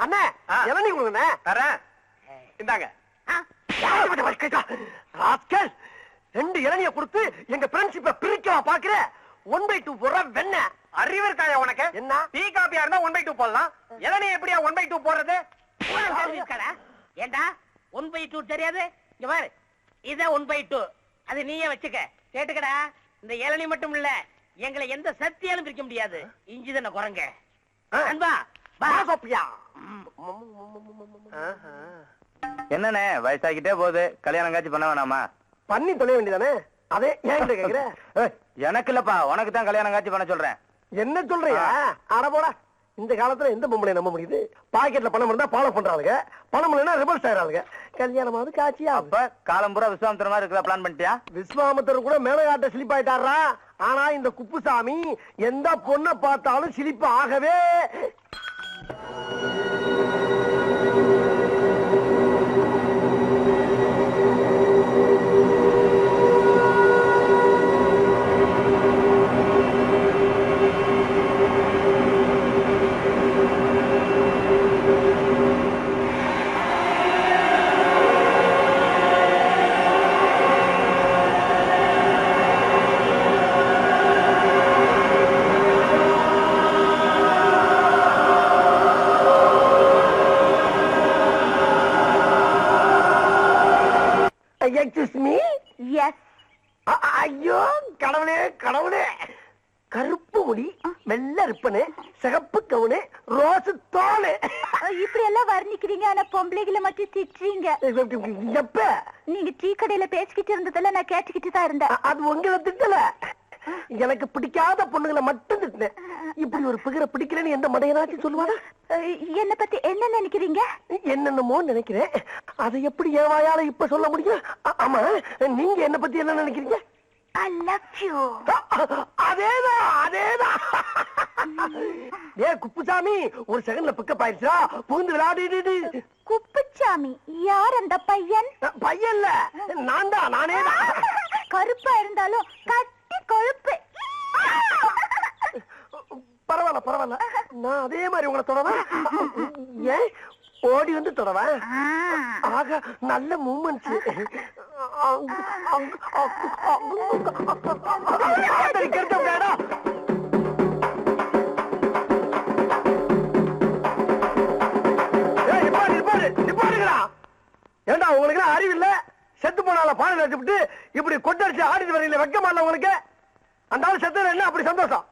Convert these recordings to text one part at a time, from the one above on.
அண்ணே இளநீ கொடுங்கண்ணே. தரேன், இந்தாங்க. ரெண்டு இளநிய கொடுத்து எங்க ஃப்ரெண்ட்ஷிப்பை பிரிக்கவா பாக்குற? 1/2 போடுற வெண்ண அறிவு இருக்காயா உனக்கு? என்ன டீ காபியா இருந்தா 1/2 போடலாம், இளநீ எப்படியா 1/2 போடுறது? ஏண்டா 1/2 தெரியாது? இங்க பாரு, இத 1/2 அது நீயே வச்சுக்க. கேட்டுக்கடா, இந்த இளநீ மட்டும் இல்ல, எங்களை எந்த சக்தியாலும் பிரிக்க முடியாது. இஞ்சி தானே குரங்க. அன்பா என்னண்ணே வயசாகிட்டே போகுது, கல்யாணம் காட்சி பண்ண வேணாமா? பண்ணி தொலைய வேண்டியதானே? அதே ஏன் கேக்குற? எனக்கு இல்லப்பா, உனக்கு தான் கல்யாணம் காட்சி பண்ண சொல்றேன். என்ன சொல்றியா? அட போடா, இந்த காலத்துல எந்த பொம்பளை நம்ப முடியுது? பாக்கெட்ல பணம் இருந்தா ஃபாலோ பண்றாளுங்க, பணம் இல்லைன்னா ரிவர்ஸ் ஆயிராளுங்க. கல்யாணமாவது காட்சியா? அப்ப காலம்பூரா விஸ்வாமித்திர மாதிரி இருக்கிற பிளான் பண்ணிட்டியா? விஸ்வாமித்திரர் கூட மேலையாட்ட சிலிப் ஆயிட்டாரா? ஆனா இந்த குப்புசாமி எந்த பொண்ணை பார்த்தாலும் சிலிப்பு ஆகவே. Excuse me? Yes. ஐயோ கடவுளே கடவுளே, கருப்பு முடி, வெள்ளை ரிப்பனு, சிகப்பு கவுனு, ரோஸ் தோலு, இப்படி எல்லாம் வர்ணிக்கிறீங்க, ஆனா பொம்பளைகளை மட்டும் திட்டுறீங்க. எப்ப? நீங்க டீ கடையில பேசிக்கிட்டு இருந்ததெல்லாம் நான் கேட்டுக்கிட்டு தான் இருந்தேன். அது உங்களை திட்டல, எனக்கு பிடிக்காத பொண்ணுங்களை மட்டும் திட்டினேன். இப்படி ஒரு பிகரை பிடிக்கலன்னு எந்த மடையனாச்சும் சொல்லுவானா? என்ன பத்தி என்ன நினைக்கிறீங்க? என்னென்னமோ நினைக்கிறேன், அதை எப்படி என் வாயால இப்ப சொல்ல முடியும்? ஆமா, நீங்க என்ன பத்தி என்ன நினைக்கிறீங்க? I love you. அதேதான் அதேதான். ஏ குப்புசாமி, ஒரு செகண்ட்ல பிக்கப் ஆயிடுச்சா? புகுந்து விளையாடிடு. குப்புசாமி யார் அந்த பையன்? பையன் இல்ல, நான் தான், நானே தான். கருப்பா இருந்தாலும் கட்டி கொழுப்பு. பரவாயில்ல பரவாயில்ல, நான் அதே மாதிரி உங்களை தொடவேன். ஏன் ஓடி வந்து தொடவேன்? ஆக நல்ல மூமெண்ட்ஸ். ஏண்டா உங்களுக்கு அறிவு இல்ல? செத்து போனால பானை வச்சுட்டு இப்படி கொட்டடிச்சு ஆடிட்டு வரீங்களே, வெக்கமா இல்ல உங்களுக்கு? அந்த ஆள் செத்து என்ன அப்படி சந்தோஷம்?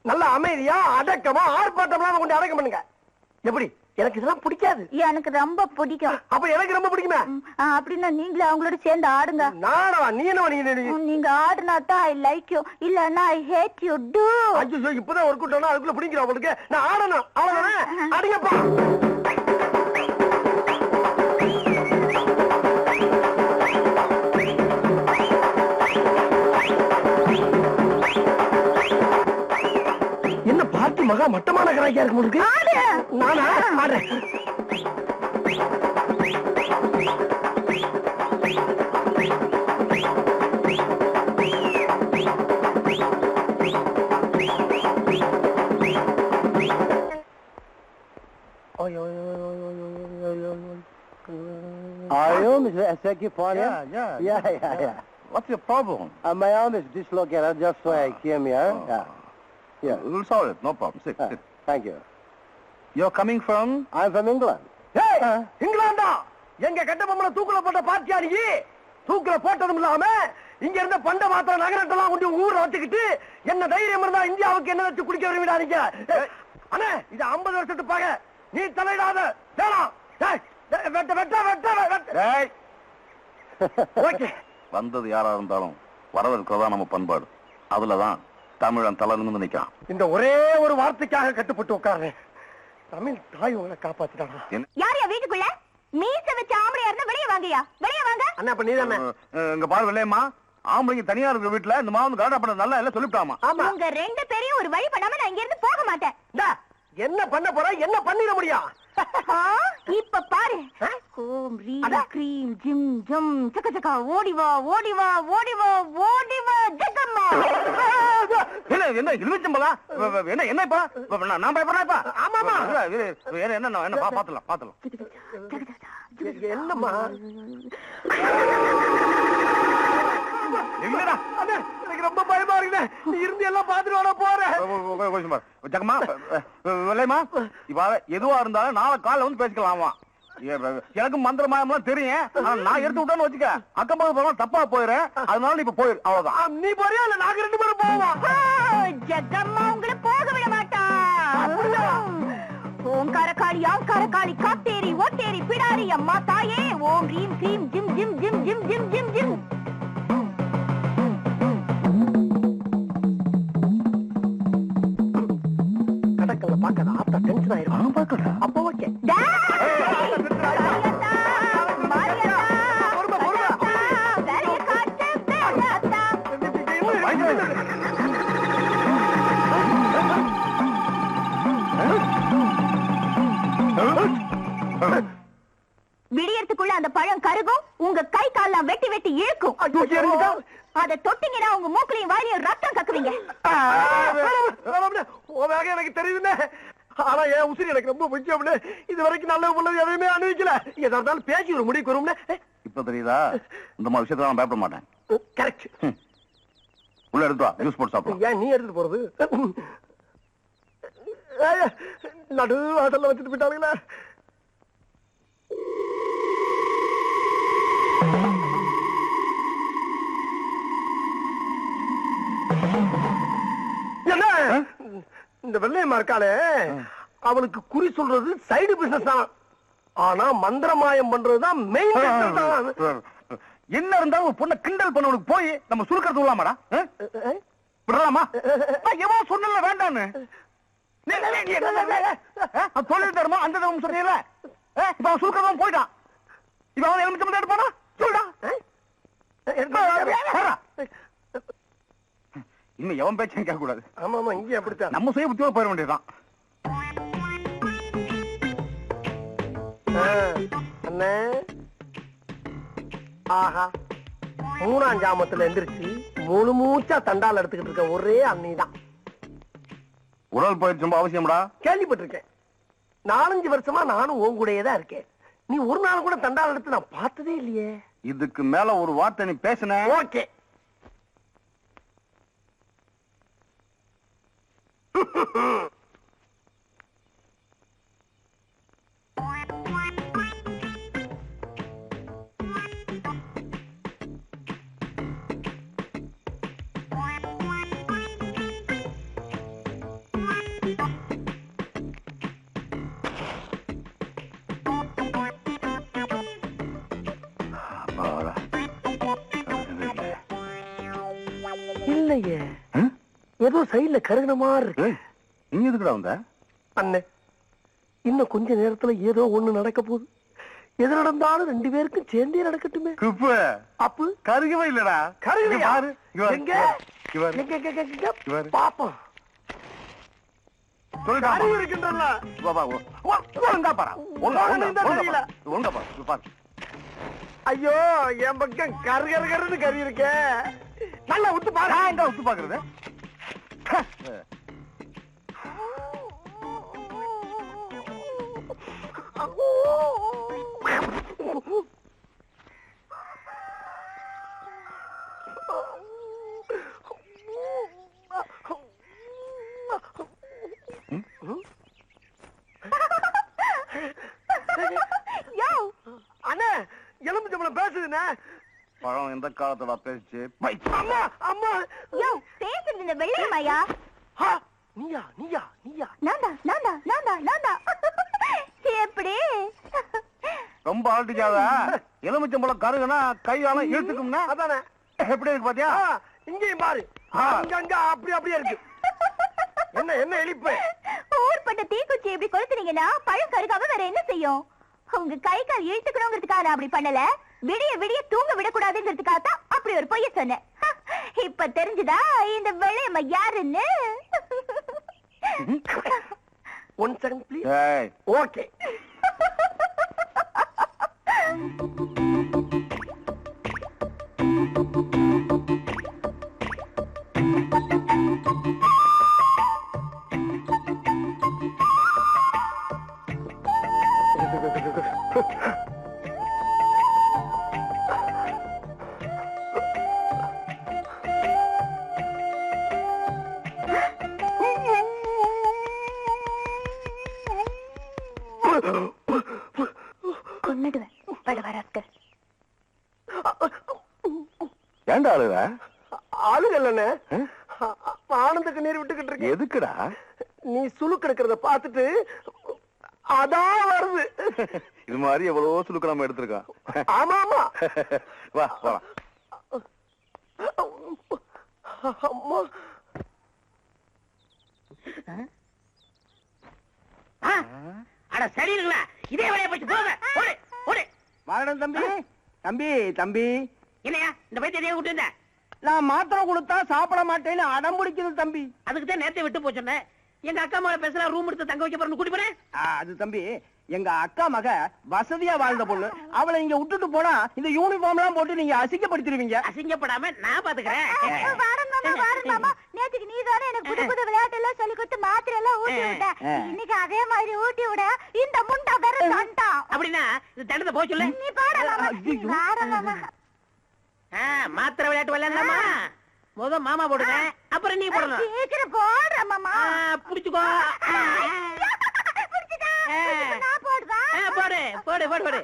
நல்ல அமைதியா அடக்கமா ஆர்ப்பாட்டம் கொண்டு அடக்கம் பண்ணுங்க. எப்படி? எனக்கு இதெல்லாம் பிடிக்காது. எனக்கு ரொம்ப பிடிக்கும். அப்ப எனக்கு ரொம்ப பிடிக்குமே. அப்படின்னா நீங்களே அவங்களோட சேர்ந்து ஆடுங்க. நானா? நீ என்ன? நீங்க ஆடுனா தான் ஐ லைக் யூ, இல்லன்னா ஐ ஹேட் யூ டு. ஐயோ, இப்பதான் ஒரு கூட்டம் அதுக்குள்ள பிடிக்கிறோம் உங்களுக்கு. நான் ஆடணும், அவ்வளவுதானே? அடிங்கப்பா. என்ன பார்த்து மகா மட்டமான கராக்கியா இருக்கு உங்களுக்கு? நானா ஆடுறேன். Are you Mr. Ezekiel? Yeah. What's your problem? My arm is dislocated, just so I came here. Yeah. We'll solve it, no problem. Sit. Thank you. You're coming from? I'm from England. இங்கிலாந்தா? எங்க கட்ட பொம்மல தூக்குல போட்ட பாத்தியா நீ? தூக்குல போட்டதும் இல்லாம இங்க இருந்த பண்ட மாத்திர நகரத்தெல்லாம் கொண்டு ஊர்ல வச்சுக்கிட்டு என்ன தைரியம் இருந்தா இந்தியாவுக்கு என்ன வச்சு குடிக்க வருவீடா நீங்க? அண்ணே, இது 50 வருஷத்து பாக, நீ தலையிடாத. வேணாம். வந்தது யாரா இருந்தாலும் வரவேற்கிறதா நம்ம பண்பாடு. அதுலதான் தமிழன் தலை நிமிர்ந்து நிற்கான். இந்த ஒரே ஒரு வார்த்தைக்காக கட்டுப்பட்டு உட்கார்றேன். தமிழ் தாய் உங்களை காப்பாத்திட்டாங்க. யாரையா வீட்டுக்குள்ள மீச வச்ச ஆம்பளையா இருந்தா வெளியே வாங்கயா, வெளியே வாங்க. அண்ணா, அப்ப நீதானே? இங்க பாரு வெள்ளையம்மா, ஆம்பளைங்க தனியா இருக்கிற வீட்டுல இந்த மாவு கலாட்டா பண்ண நல்லா இல்ல சொல்லிவிட்டாமா. உங்க ரெண்டு பேரையும் ஒரு வழி பண்ணாம நான் இங்க இருந்து போக மாட்டேன். என்ன பண்ண போற? என்ன பண்ணிட முடியும்? இப்ப பாரு. ஓம் ரீம் க்ரீம் ஜிம் ஜம் சக்க சக்க ஓடி வா ஓடி வா ஓடி வா ஓடி வா ஜெகம்மா. என்ன இழுச்சம்பலா என்ன என்ன இப்ப நான் பயப்படுறேன் இப்ப. ஆமாமா. என்ன பாத்துலாம் என்னம்மா இல்லடா எனக்கு ரொம்ப பயமா இருக்குண்ணே. நீ இருந்து எல்லாம் பாத்துட்டு போறேன். ஜகமா இல்லையம்மா இப்ப எதுவா இருந்தாலும் நாளை காலைல வந்து பேசிக்கலாமா. எனக்கு மந்திரமாயம்லாம் தெரியும். நான் எடுத்து விட்டேன்னு வச்சுக்க அக்கம் பக்கம் தப்பா போயிடுறேன். அதனால நீ இப்ப போயிரு அவ்வளவுதான். நீ போறியா இல்ல நாங்க 2 பேரும் போவோம். ஜெகம்மா உங்களை போக விட மாட்டா. ஓம் கரகாளி ஆம் கரகாளி காத்தேரி ஓட்டேரி பிடாரி அம்மா தாயே ஓம் ரீம் க்ரீம் ஜிம் ஜிம் ஜிம் ஜிம் ஜிம் ஜிம் ஜிம். கடக்கல பாக்காத ஆத்தா டென்ஷன் ஆயிரும். பாக்கடா அப்ப ஓகே. விடியறதுக்குள்ள அந்த பழம் கருகும். உங்க கை கால்லாம் வெட்டி வெட்டி இழுக்கும். அத தொட்டிங்கன்னா உங்க மூக்குலையும் வாயிலையும் ரத்தம் கக்குவீங்க. எனக்கு தெரியுதுண்ணே. ஆனா என் உசிரி எனக்கு ரொம்ப முக்கியம்னு இது வரைக்கும் நல்ல உள்ளது எதுவுமே அனுபவிக்கல. எதா இருந்தாலும் பேசி ஒரு முடிவுக்கு வரும்னு இப்ப தெரியுதா? இந்த மாதிரி விஷயத்துல நான் பயப்பட மாட்டேன். கரெக்ட். உள்ள எடுத்து வா ஜூஸ் போட்டு சாப்பிடலாம். ஏன் நீ எடுத்துட்டு போறது? நடு வாசல்ல வச்சுட்டு போயிட்டாங்களே. என்ன இந்த வெள்ளையம்மா இருக்காளே அவளுக்கு குறி சொல்றது சைடு பிசினஸ் தான். ஆனா மந்திரமாயம் பண்றதுதான் மெயின். என்ன இருந்தாலும் பொண்ணை கிண்டல் பண்ணவனுக்கு போய் நம்ம சுருக்கிறது விடலாமாடா? விடலாமா? எவன் சொன்னல வேண்டான்னு தொழில் தருமா அந்த தரும் சொன்னீங்கல்ல. இப்ப அவன் சுருக்கிறதும் போயிட்டான். இப்ப அவன் எலுமிச்சம்பழம் எடுப்பானா? சொல்டா. இன்னும் எவன் பேச்சும் கேட்க கூடாது. ஆமா ஆமா இங்கே அப்படித்தான். நம்ம சுய புத்தியோட போயிட வேண்டியதுதான். அண்ணே ஆஹா 3ஆம் ஜாமத்துல எந்திரிச்சு முழு மூச்சா தண்டால் எடுத்துக்கிட்டு இருக்க ஒரே அண்ணிதான். உடல் பயிற்சி ரொம்ப அவசியம்டா. கேள்விப்பட்டிருக்கேன். 4-5 வருஷமா நானும் உன் கூடயே தான் இருக்கேன். நீ ஒரு நாள் கூட தண்டால் எடுத்து நான் பார்த்ததே இல்லையே. இதுக்கு மேல ஒரு வார்த்தை நீ பேசுன ஓகே. இல்லையே ஏதோ சைடுல கருகின மாதிரி இருக்கு. நீ எதுக்குடா வந்த? அண்ணே இன்னும் கொஞ்ச நேரத்துல ஏதோ ஒண்ணு நடக்க போகுது. எது நடந்தாலும் 2 பேருக்கும் சேர்ந்தே நடக்கட்டுமே. குப்பு அப்பு கருகவே இல்லடா. கருகலையா? பாரு எங்க பாப்போம். சொல்லுடா. கருகு இருக்கின்றல்ல. வா வா ஒழுங்கா பாரு. ஒழுங்கா பாரு. ஐயோ என் பக்கம் கருகருன்னு கறி இருக்கே. நல்லா உத்து பாரு. எங்க உத்து பாக்குறது? அண்ணே எலுமிச்சம்பழம் பேசுதுண்ணே. பழம் எந்த காலத்தோட பேச்சு? அம்மா அம்மா யோ பேசுறது இந்த வெள்ளையம்மாயா? நீயா நீயா நீயா? நான்தா நான்தா நான்தா நான்தா. எப்படி ரொம்ப ஆட்டிக்காத. எலுமிச்சம்பழம் கருகுனா கையால இழுத்துக்கும்னா அதானே. எப்படி இருக்கு பாத்தியா? இங்கேயும் பாரு. அங்கங்க அப்படி அப்படியே இருக்கு. என்ன என்ன எலிப்பு? ஊர்பட்ட தீக்குச்சி இப்படி கொளுத்துனீங்கன்னா பழம் கருகாம வேற என்ன செய்யும்? உங்க கை கால் இழுத்துக்கணுங்கிறதுக்காக நான் அப்படி பண்ணல. விடிய விடிய தூங்க விடக்கூடாதுங்கிறதுக்காக தான் அப்படி ஒரு பொய்ய சொன்னேன். இப்ப தெரிஞ்சுதா இந்த வெள்ளையம்மா யாருன்னு? 1 செகண்ட் ப்ளீஸ். ஏய் ஓகே. கொன்னுடுவேன் வர வராஸ்கர். ஏன்டா அழுவ? ஆளுகல்லண்ணே, ஆனந்த கண்ணீர் விட்டுக்கிட்டு இருக்கேன். எதுக்குடா? நீ சுழுக்கு எடுக்கிறத பார்த்துட்டு அதான் வருது. இது மாதிரி எவ்வளவோ சுழுக்கு நம்ம எடுத்திருக்கோம். ஆமா ஆமா. வா போலாம். அம்மா அட சரிங்களா, இதே வேலையை போச்சு போங்க. ஓடு ஓடு. மாரடன் தம்பி, தம்பி தம்பி, என்னையா இந்த பைத்தியம் எதையா விட்டு இருந்த? நான் மாத்திரை கொடுத்தா சாப்பிட மாட்டேன்னு அடம் பிடிக்குது தம்பி. அதுக்கு தான் நேரத்தை விட்டு போச்சோன்னே. எங்க அக்கா மகளை பேசுறா, ரூம் எடுத்து தங்க வைக்க போறேன்னு கூட்டி போறேன். அது தம்பி, எங்க அக்கா மக வசதியா வாழ்ந்த பொண்ணு. அவளை இங்க விட்டுட்டு போனா இந்த யூனிஃபார்ம் எல்லாம் போட்டு நீங்க அசிங்கப்படுத்திடுவீங்க. அசிங்கப்படாம நான் பாத்துக்கிறேன். வாரன் மாமா, வாரன் மாமா, நேத்துக்கு நீதானே எனக்கு புது புது விளையாட்டு எல்லாம் சொல்லி கொடுத்து மாத்திரை எல்லாம் ஊட்டி விட்ட. இன்னைக்கு அதே மாதிரி ஊட்டி விட இந்த முண்டா வேற தண்டான். அப்படின்னா இது தண்டத்தை போய் சொல்லு. நீ பாரு மாமா, வாரன் மாமா. மாத்திரை விளையாட்டு விளையாடலாமா? முத மாமா போடுங்க, அப்புறம் நீ போடணும். சீக்கிரம் போடுற மாமா. புடிச்சுக்கோ. நான் போடுவா. போடு போடு போடு போடு.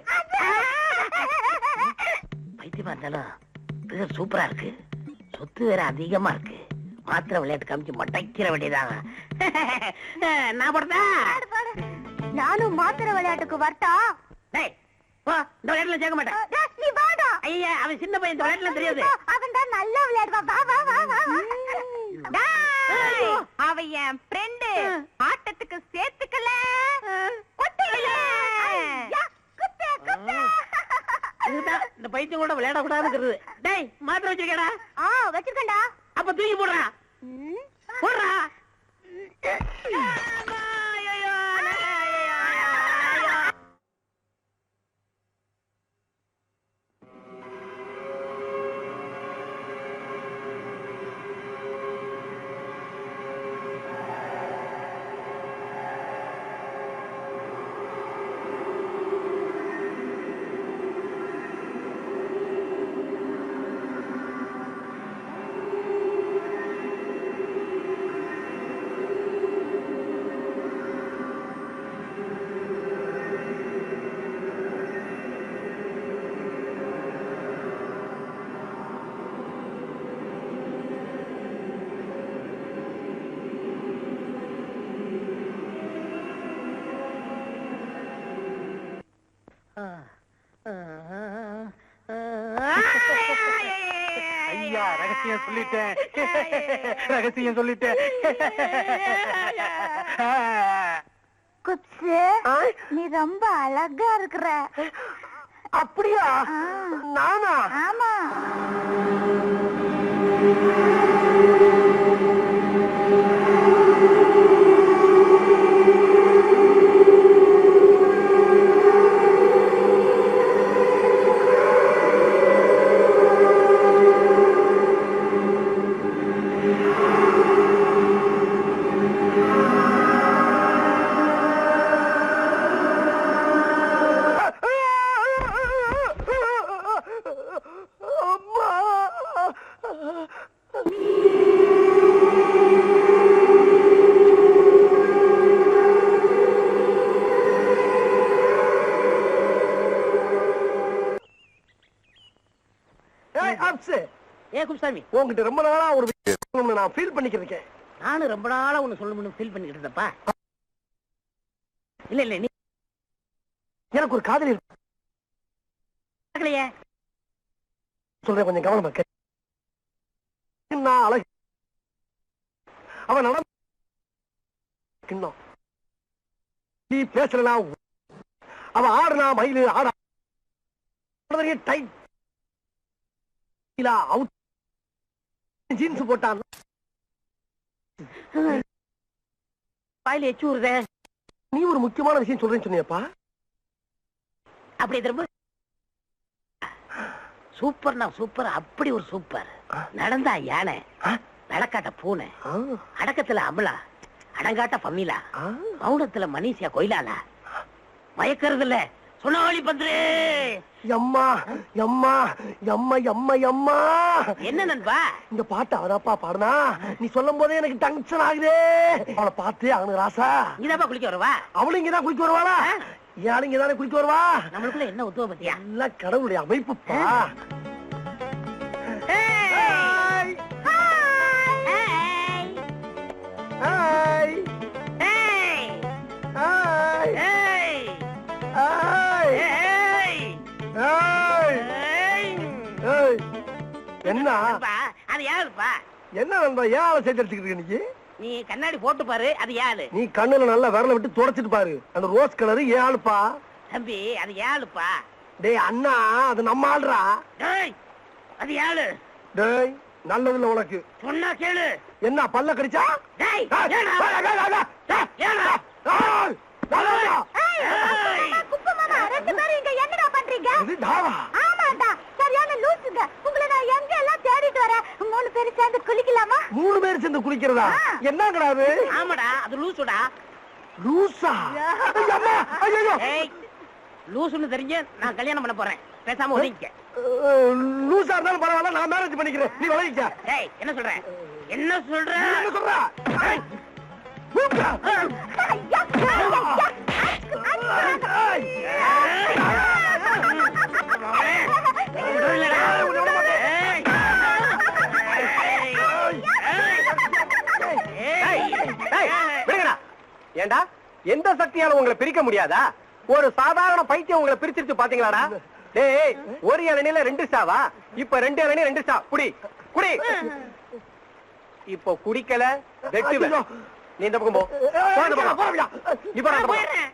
பைத்தியமா இருந்தாலும் பேர் சூப்பரா இருக்கு, சொத்து வேற அதிகமா இருக்கு. மாத்திரை விளையாட்டு காமிச்சு மட்டைக்கிற வேண்டியதாங்க. நான் போடுதா? நானும் மாத்திரை விளையாட்டுக்கு வரட்டா? டேய் வா, இந்த விளையாட்டுல சேர்க்க மாட்டேன். நீ வாடா. ஐயா, அவன் சின்ன பையன், இந்த விளையாட்டுல தெரியாது. அவன் தான் நல்லா விளையாடுவான். வா வா வா வா. அவ என் ஃப்ரெண்டு, ஆட்டத்துக்கு சேர்த்துக்கல. இதுதான் இந்த பைத்தியம் கூட விளையாட கூடாதுங்கிறது. டேய் மாத்திரை வச்சிருக்கேடா? வச்சிருக்கேன்டா. அப்ப தூக்கி போடுறா. போடுறா. ஐயா, ரகசியம் சொல்லிட்டேன். ரகசியம் சொல்லிட்டேன். குப்ஸு, நீ ரொம்ப அழகா இருக்கிற. அப்படியா? நானா? ஆமா. ஏ குப்சாமி, உங்ககிட்ட ரொம்ப நாளா ஒரு விஷயம் நான் ஃபீல் பண்ணிக்கிட்டு இருக்கேன். நானும் ரொம்ப நாளா ஒண்ணு சொல்லணும்னு ஃபீல் பண்ணிக்கிட்டு இருந்தப்பா. இல்ல இல்ல, நீ எனக்கு ஒரு காதலி இருக்கு. சொல்றேன், கொஞ்சம் கவனமா கேளு. நான் அழகு, அவன் நடந்து நீ பேசலனா, அவன் ஆடுனா மயிலு ஆடா டைட் அவுட் ஜீன்ஸ் போட்டான். வாயில எச்சு ஊறுதே. நீ ஒரு முக்கியமான விஷயம் சொல்றேன்னு சொன்னியப்பா. அப்படி திரும்ப சூப்பர்னா சூப்பர், அப்படி ஒரு சூப்பர். நடந்தா யானை, நடக்காட்ட பூனை, அடக்கத்துல அமலா, அடங்காட்ட பம்மிலா, மௌனத்துல மனிஷியா கொயிலாலா, மயக்கறதுல சுனாவளி பந்துரு. எம்மா எம்மா எம்மா எம்மா எம்மா. என்ன நண்பா இந்த பாட்டு அவதாப்பா பாடுனா? நீ சொல்லும் போதே எனக்கு டென்ஷன் ஆகுதே. அவளை பார்த்து அவனுக்கு ராசா. இதாப்பா குளிக்க வருவா? அவளும் இங்கதான் குளிக்க வருவாளா? ஏன் இங்கதானே குளிக்க வருவா? நம்மளுக்குள்ள என்ன உத்துவ பத்தியா? எல்லாம் கடவுளுடைய அமைப்புப்பா. என்ன அது யாருப்பா? என்ன நண்பா ஏன் ஆளை சேர்த்து நீ? நீ கண்ணாடி போட்டு பாரு, அது யாரு? நீ கண்ணுல நல்லா விரல விட்டு தொடச்சிட்டு பாரு. அந்த ரோஸ் கலரு ஏன் ஆளுப்பா? தம்பி அது யாருப்பா? டேய் அண்ணா, அது நம்ம ஆள்றா. டேய் அது யாரு? டேய் நல்லதுல உனக்கு சொன்னா கேளு. என்ன பல்ல கடிச்சா? டேய் மூணு பேர் சேர்ந்து குளிக்கிறதா? என்ன கிடையாது. ஆமாடா, அது லூசுடா. லூசா? லூசுன்னு தெரிஞ்சு நான் கல்யாணம் பண்ண போறேன். பேசாம ஒதுங்கிக்க. லூசா இருந்தாலும் பரவாயில்ல, நான் மேரேஜ் பண்ணிக்கிறேன். நீ விளைவிக்க. டேய் என்ன சொல்ற? என்ன சொல்ற? என்ன சொல்ற? ஏண்டா எந்த சக்தியால உங்களை பிரிக்க முடியாதா? ஒரு சாதாரண பைத்தியம் உங்களை பிரிச்சிருச்சு பாத்தீங்களாடா? டேய் ஒரு இளநில 2 சாவா? இப்ப 2 இளநீ 2 சா. குடி குடி. இப்போ குடிக்கல வெட்டுவேன். நீ இந்த பக்கம் போ. இப்ப நான் போறேன்.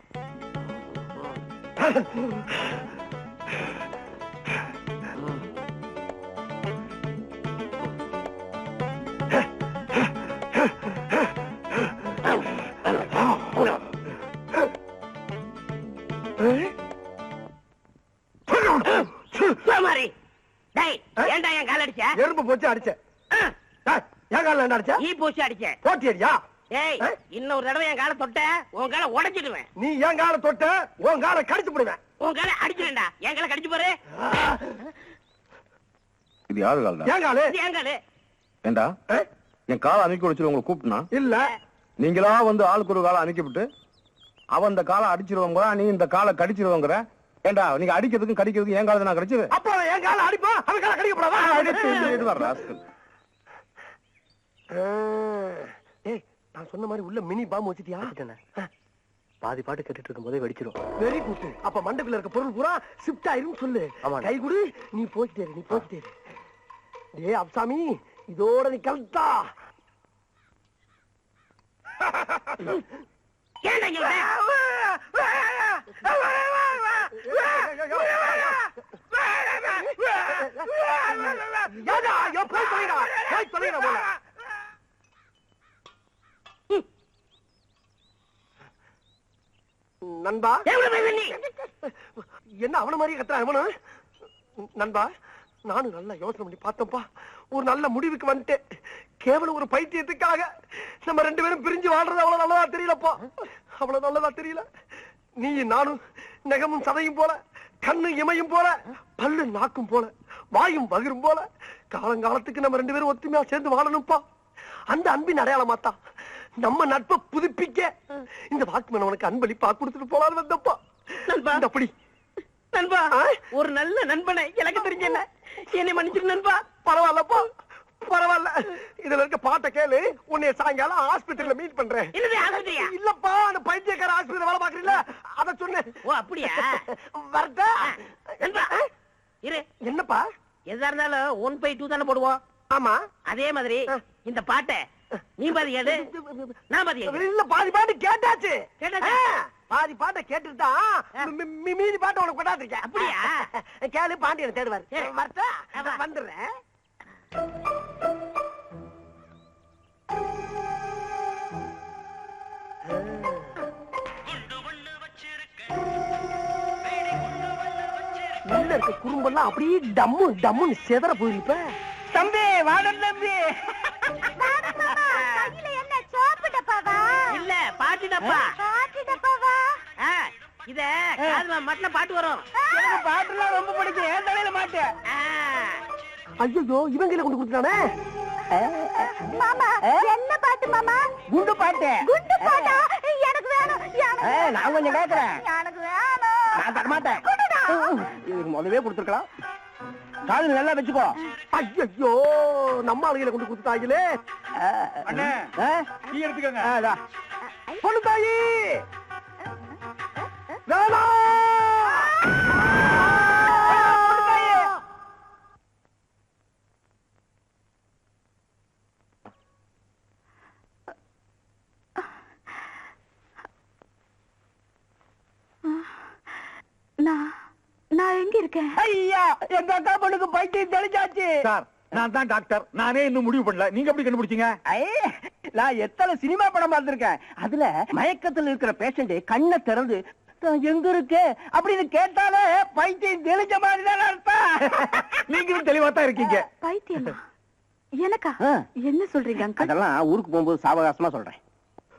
ஏன்டா என் கால அடிச்ச? எறும்பு போச்சு அடிச்ச. என் கால என்ன அடிச்ச? ஈ போச்சு அடிச்ச. போட்டியடியா? ஏய் இன்னொரு தடவை என் கால தொட்ட உன் கால உடைச்சிடுவேன். நீ என் கால தொட்ட உன் கால கடிச்சு போடுவேன். உன் கால அடிச்சிடுடா. என் கால கடிச்சு பாரு. இது யாரு கால்டா? என் கால. இது என் கால. ஏண்டா என் காலை அமுக்கி வச்சு உங்களை கூப்பிட்டனா? இல்ல நீங்களா வந்து ஆளுக்கு ஒரு காலை அமுக்கி விட்டு அவன் இந்த காலை அடிச்சிருவாங்க, நீ இந்த காலை கடிச்சிருவாங்கற. ஏண்டா நீங்க அடிக்கிறதுக்கும் கடிக்கிறதுக்கும் என் காலை நான் கடிச்சது. அப்ப என் கால அடிப்பா, அவன் கால கடிக்க போடாவா? இது வர ராஸ்கல். ஏய் நான் சொன்ன மாதிரி உள்ள மினி பாம் வச்சிட்டியா? பாதி பாட்டு கேட்டுட்டு இருக்கும் போதே வெடிச்சிரும். Very good. அப்ப மண்டபத்துல இருக்க பொருள் பூரா ஷிஃப்ட் ஆயிரும் சொல்லு. கை குடு, நீ போயிட்டே இரு, நீ போயிட்டே இரு. டேய் அப்சாமி இதோட நீ கல்தா. ஏன்டா இங்க வர? யாரா யோ போய் தொலைடா. போய் தொலைடா போல. நண்பா என்ன அவன மாதிரி கத்துறான் அவனு? நண்பா நானும் நல்லா யோசனை பண்ணி பார்த்தப்பா, ஒரு நல்ல முடிவுக்கு வந்துட்டேன். கேவலம் ஒரு பைத்தியத்துக்காக நம்ம 2 பேரும் பிரிஞ்சு வாழ்றது அவ்வளவு நல்லதா தெரியலப்பா. அவ்வளவு நல்லதா தெரியல. நீ நானும் நகமும் சதையும் போல, கண்ணு இமையும் போல, பல்லு நாக்கும் போல, வாயும் பகிரும் போல காலங்காலத்துக்கு நம்ம 2 பேரும் ஒத்துமையா சேர்ந்து வாழணும்ப்பா. அந்த அன்பின் அடையாளமாத்தான் நம்ம நட்பை புதுப்பிக்க இந்த வாக்குமன் உனக்கு அன்பளிப்பா கொடுத்துட்டு போலான்னு வந்தப்பா. நண்பா அப்படி நண்பா ஒரு நல்ல நண்பனை எனக்கு தெரிஞ்ச என்ன என்னை மன்னிச்சிரு நண்பா. பரவாயில்லப்பா பரவாயில்ல. இதுல இருக்க பாட்டை கேளு. உன்னை சாயங்காலம் ஹாஸ்பிட்டல்ல மீட் பண்றேன். இல்லப்பா அந்த பைத்தியக்கார ஹாஸ்பிட்டல் வேலை பாக்குறீங்களா அத சொன்னேன். ஓ அப்படியா? வரட்டா நண்பா இரு. என்னப்பா? எதா இருந்தாலும் 1/2 தானே போடுவோம். ஆமா அதே மாதிரி இந்த பாட்டை நீ பாதி கேளு, நான் பாதி கேளு. இல்ல பாதி பாட்டு கேட்டாச்சு. பாதி பாட்டை கேட்டுட்டா மீதி பாட்டை உனக்கு கொண்டாந்துருக்கேன். அப்படியா? கேளு, பாண்டியனை தேடுவாரு. வரட்டா வந்துடுறேன். நல்ல உள்ள இருக்க குறும்பெல்லாம் அப்படியே டம்மு டம்முன்னு செதற போயிருப்ப. தம்பி வாடன் தம்பி. என்ன சோப்பு டப்பாவா? இல்ல பாட்டு டப்பா. பாட்டு டப்பாவா? இத காதுல மட்டும் பாட்டு வரும். எனக்கு பாட்டுலாம் ரொம்ப பிடிக்கும். ஏன் தலையில மாட்டு. ஐயோ இவங்கள கொண்டு கொடுத்தானே. மாமா என்ன பாட்டு மாமா? குண்டு பாட்டு. குண்டு பாட்டா? எனக்கு வேணும். நான் கொஞ்சம் கேக்குறேன். எனக்கு வேணும். நான் தர மாட்டேன். இதுக்கு முதவே கொடுத்துருக்கலாம். காது நல்லா வச்சுக்கோ. ஐயோ நம்ம ஆளுகளை கொண்டு கொடுத்தாங்களே. அண்ணே டீ எடுத்துக்கங்க. பொண்ணு தாயி வேணா. நான் எங்க இருக்கேன்? ஐயா எங்க அக்கா பொண்ணுக்கு பைத்தியம் தெளிச்சாச்சு. சார் நான் தான் டாக்டர். நானே இன்னும் முடிவு பண்ணல. நீங்க எப்படி கண்டுபிடிச்சீங்க? நான் எத்தனை சினிமா படம் பார்த்திருக்கேன். அதுல மயக்கத்தில் இருக்கிற பேஷண்ட் கண்ணை திறந்து நான் எங்க இருக்கு அப்படின்னு கேட்டாலே பைத்தியம் தெளிஞ்ச மாதிரி தான் அர்த்தம். நீங்களும் தெளிவா தான் இருக்கீங்க. பைத்தியமா? எனக்கா? என்ன சொல்றீங்க அங்கிள்? அதெல்லாம் ஊருக்கு போகும்போது சாவகாசமா சொல்றேன்.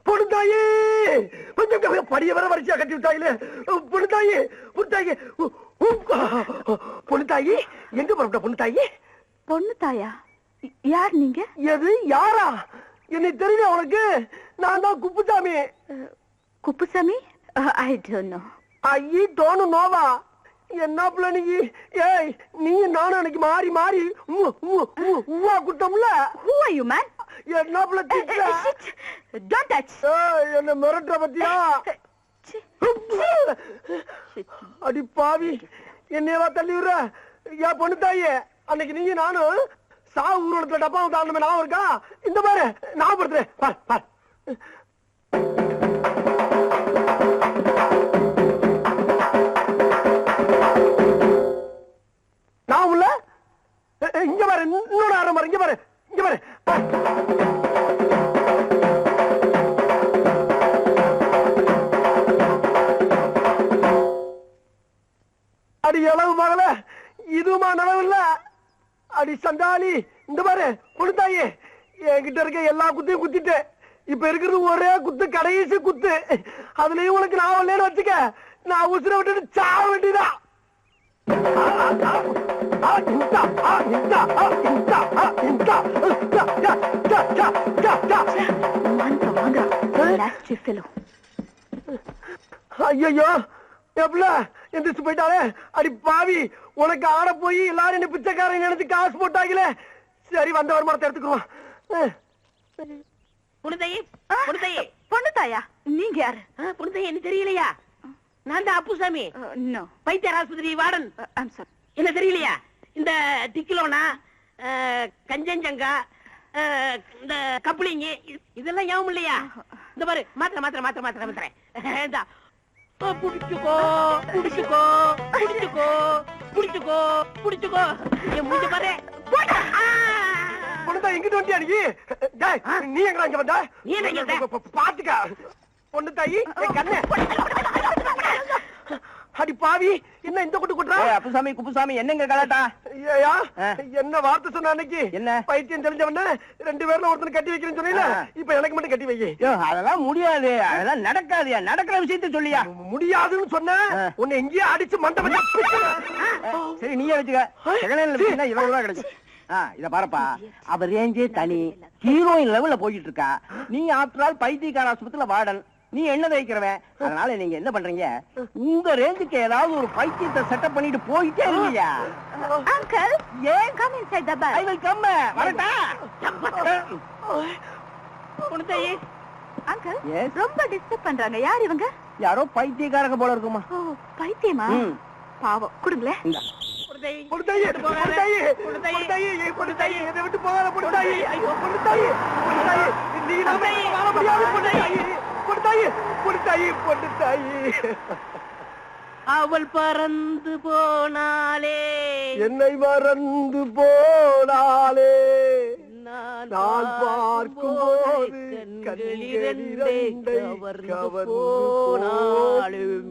பொண்ணுத்தாயி கொஞ்சம் படிய வர வரிசையா கட்டி விட்டாயிலே. பொண்ணுத்தாயி பொண்ணுத்தாயி பொண்ணுத்தாயி எங்க புறப்பட்ட பொண்ணுத்தாயி? பொண்ணு தாயா? யார் நீங்க? எது யாரா? என்னை தெரியும் உனக்கு. நான் தான் Kuppusamy. Kuppusamy? I don't know. I don't நோவா? என்ன பிள்ளைங்க? ஏய் நீ நானும் அன்னைக்கு மாறி மாறி Uva குட்டம்ல. Who are you man? என்ன பிள்ளை திட்டுற? Don't touch. என்ன மிரட்டுற பத்தியா? அடி பாவி என்னையவா தள்ளி விடுற? ஏன் பொண்ணு தாயே அன்னைக்கு நீங்க நானும் சாவு ஊர்வலத்துல டப்பா தாண்டமே ஞாபகம் இருக்கா? இந்த பாரு ஞாபகப்படுத்துறேன். பார் பார். நான் உள்ள இங்க பாரு இன்னொன்னு ஆடுற மாதிரி. இங்க பாரு இங்க பாரு. அடி எளவு மகள இதுமா நனவு இல்ல. அடி சண்டாளி இந்த பாரு பொண்ணுத்தாயே என்கிட்ட இருக்க எல்லா குத்தையும் குத்திட்டு இப்ப இருக்கிறது ஒரே குத்து கடைசி குத்து. அதுலயும் உனக்கு நான் இல்லைன்னு வச்சுக்க நான் உசுர விட்டுட்டு சாவ வேண்டியதான். ஐயோ எப்பல எந்திரிச்சு போயிட்டாலே. அடி பாவி உனக்கு ஆட போய் எல்லாரும் என்ன பிச்சைக்காரன் நினைச்சு காசு போட்டாங்களே. சரி வந்த வருமானத்தை எடுத்துக்குவோம். புனிதையே புனிதையே. பொண்ணு தாயா? நீங்க யாரு? புனிதையே என்ன தெரியலையா? நான் தான் அப்புசாமி. நோ. வைத்தியர் ஆஸ்பத்திரி வார்டன். I'm sorry. என்ன தெரியலையா? இந்த டிக்கிலோனா கஞ்சஞ்சங்கா இந்த கப்ளிங் இதெல்லாம் ஞாபகம் இல்லையா? இந்த பாரு மாத்திரை மாத்திரை மாத்திரை மாத்திரை மாத்திரை. இந்தா புடிச்சுக்கோ புடிச்சுக்கோ புடிச்சுக்கோ புடிச்சுக்கோ புடிச்சுக்கோ. என் மூஞ்ச பாரு. பொண்ணுதா எங்கிட்ட வண்டியா நீ? நீ எங்க இங்க வந்த? நீ என்ன இங்க வந்த? பாத்துக்க பொண்ணு தாயி என் கண்ணு. அடி பாவி என்ன இந்த கொட்டு கொட்டுறா? அப்புசாமி குப்புசாமி என்னங்க கலாட்டா? ஐயா என்ன வார்த்தை சொன்ன அன்னைக்கு? என்ன பைத்தியம் தெரிஞ்சவன 2 பேர்ல ஒருத்தனை கட்டி வைக்கிறேன்னு சொன்னீல. இப்ப எனக்கு மட்டும் கட்டி வை. அதெல்லாம் முடியாது. அதெல்லாம் நடக்காதுயா. நடக்கிற விஷயத்த சொல்லியா? முடியாதுன்னு சொன்ன உன்னை எங்கேயே அடிச்சு மண்டபம். சரி நீயே வச்சுக்க. செகண்ட் ஹேண்ட்ல 20 ரூபாய் கிடைக்கும். இத பாருப்பா அவ ரேஞ்சே தனி. ஹீரோயின் லெவல்ல போயிட்டு இருக்கா. நீ ஆஃப்டர் ஆல் பைத்தியக்கார ஆஸ்பத்திரியில வார்டன். நீ என்ன தைக்கிறவன். அதனால நீங்க என்ன பண்றீங்க? உங்க ரேஞ்சுக்கு ஏதாவது ஒரு பைத்தியத்தை செட்டப் பண்ணிட்டு போயிட்டே இருக்கியா? அங்கிள் ஏன் come inside the bus? I will come. வரட்டா? புனிதையே. அங்கிள் ரொம்ப டிஸ்டர்ப் பண்றாங்க. யார் இவங்க? யாரோ பைத்தியக்காரங்க போல இருக்குமா. ஓ பைத்தியமா? பாவம் கொடுங்களே. பொண்ணுதாயி பொண்ணுதாயி பொண்ணுதாயி பொண்ணுதாயி என்னை விட்டு போகாத பொண்ணுதாயி. ஐயோ பொண்ணுதாயி பொண்ணுதாயி நீ நம்ம வாழ முடியாது பொண்ணுதாயி பொண்ணுதாயி பொண்ணுதாயி பொண்ணுதாயி. அவள் பறந்து போனாலே என்னை மறந்து போனாலே நான் பார்க்கும் போது கண்களிரண்டை கவர்ந்து போனாலும்